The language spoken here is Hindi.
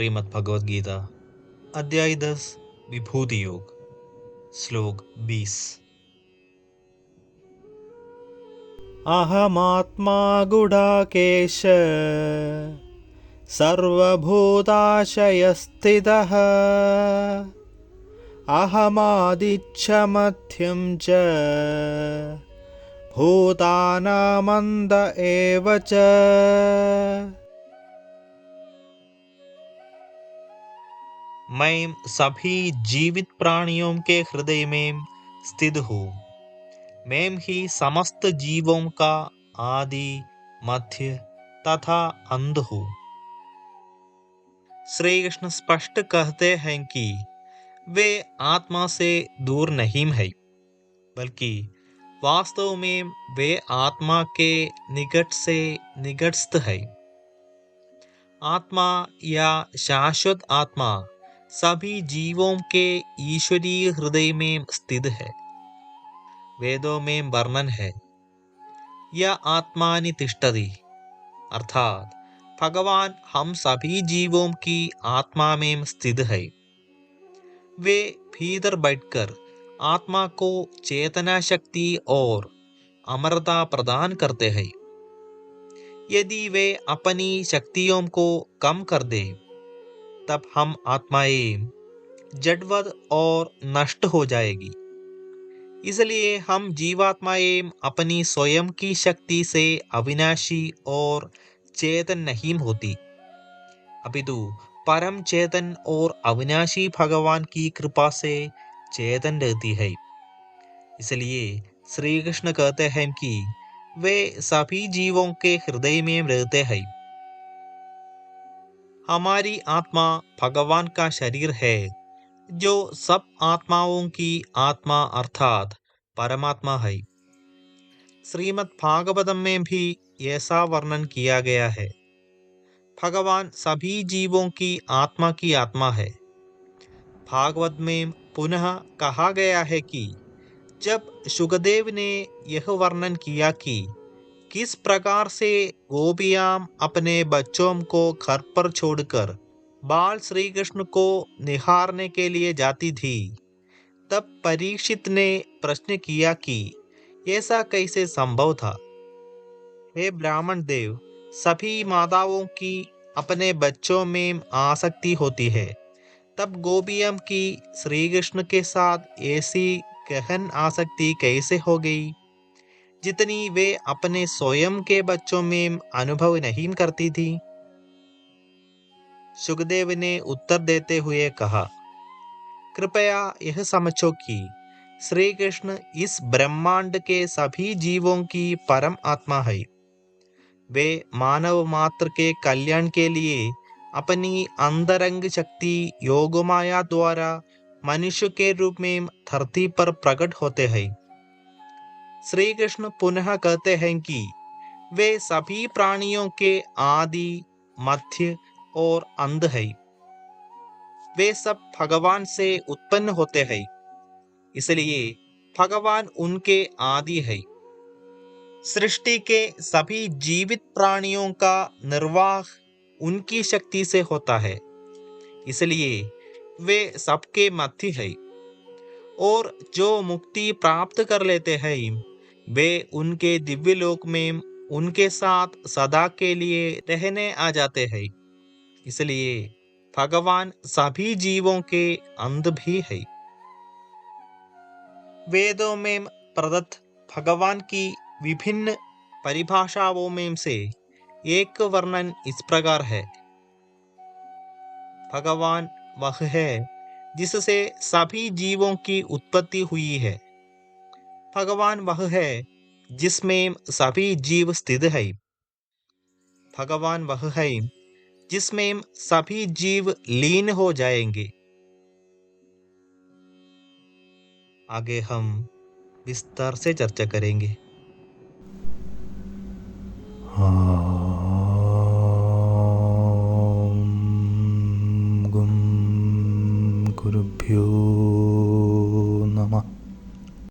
श्रीमद् भगवद गीता अध्याय 10 विभूति योग श्लोक 20। अहमात्मा गुडाकेश सर्वभूताशयस्थितः अहमादिच्छमध्यं च भूतानामन्त एव च। मैं सभी जीवित प्राणियों के हृदय में स्थित हूँ। मैं ही समस्त जीवों का आदि मध्य तथा अंत हूँ। श्री कृष्ण स्पष्ट कहते हैं कि वे आत्मा से दूर नहीं है, बल्कि वास्तव में वे आत्मा के निकट से निकटस्थ है। आत्मा या शाश्वत आत्मा सभी जीवों के ईश्वरीय हृदय में स्थित है। वेदों में वर्णन है, यह आत्मानि तिष्ठति, अर्थात भगवान हम सभी जीवों की आत्मा में स्थित है। वे भीतर बैठकर आत्मा को चेतना शक्ति और अमरता प्रदान करते हैं। यदि वे अपनी शक्तियों को कम कर दें, तब हम आत्माएं जड़वत और नष्ट हो जाएगी। इसलिए हम जीवात्माएं अपनी स्वयं की शक्ति से अविनाशी और चेतन नहीं होती, अपितु परम चेतन और अविनाशी भगवान की कृपा से चेतन रहती है। इसलिए श्री कृष्ण कहते हैं कि वे सभी जीवों के हृदय में रहते हैं। हमारी आत्मा भगवान का शरीर है, जो सब आत्माओं की आत्मा अर्थात परमात्मा है। श्रीमद् भागवतम में भी ऐसा वर्णन किया गया है। भगवान सभी जीवों की आत्मा है। भागवत में पुनः कहा गया है कि जब शुकदेव ने यह वर्णन किया कि किस प्रकार से गोपियां अपने बच्चों को घर पर छोड़कर बाल श्री कृष्ण को निहारने के लिए जाती थी, तब परीक्षित ने प्रश्न किया कि ऐसा कैसे संभव था। हे ब्राह्मण देव, सभी माताओं की अपने बच्चों में आसक्ति होती है, तब गोपियों की श्री कृष्ण के साथ ऐसी गहन आसक्ति कैसे हो गई, जितनी वे अपने स्वयं के बच्चों में अनुभव नहीं करती थी। सुखदेव ने उत्तर देते हुए कहा, कृपया यह समझो कि श्री कृष्ण इस ब्रह्मांड के सभी जीवों की परम आत्मा है। वे मानव मात्र के कल्याण के लिए अपनी अंतरंग शक्ति योगमाया द्वारा मनुष्य के रूप में धरती पर प्रकट होते हैं। श्री कृष्ण पुनः कहते हैं कि वे सभी प्राणियों के आदि मध्य और अंत है। वे सब भगवान से उत्पन्न होते हैं, इसलिए भगवान उनके आदि है। सृष्टि के सभी जीवित प्राणियों का निर्वाह उनकी शक्ति से होता है, इसलिए वे सबके मध्य है। और जो मुक्ति प्राप्त कर लेते हैं, वे उनके दिव्य लोक में उनके साथ सदा के लिए रहने आ जाते हैं। इसलिए भगवान सभी जीवों के अंत भी है। वेदों में प्रदत्त भगवान की विभिन्न परिभाषाओं में से एक वर्णन इस प्रकार है। भगवान वह है जिससे सभी जीवों की उत्पत्ति हुई है। भगवान वह है जिसमें सभी जीव स्थित है। भगवान वह है जिसमें सभी जीव लीन हो जाएंगे। आगे हम विस्तार से चर्चा करेंगे। गुरुभ्यो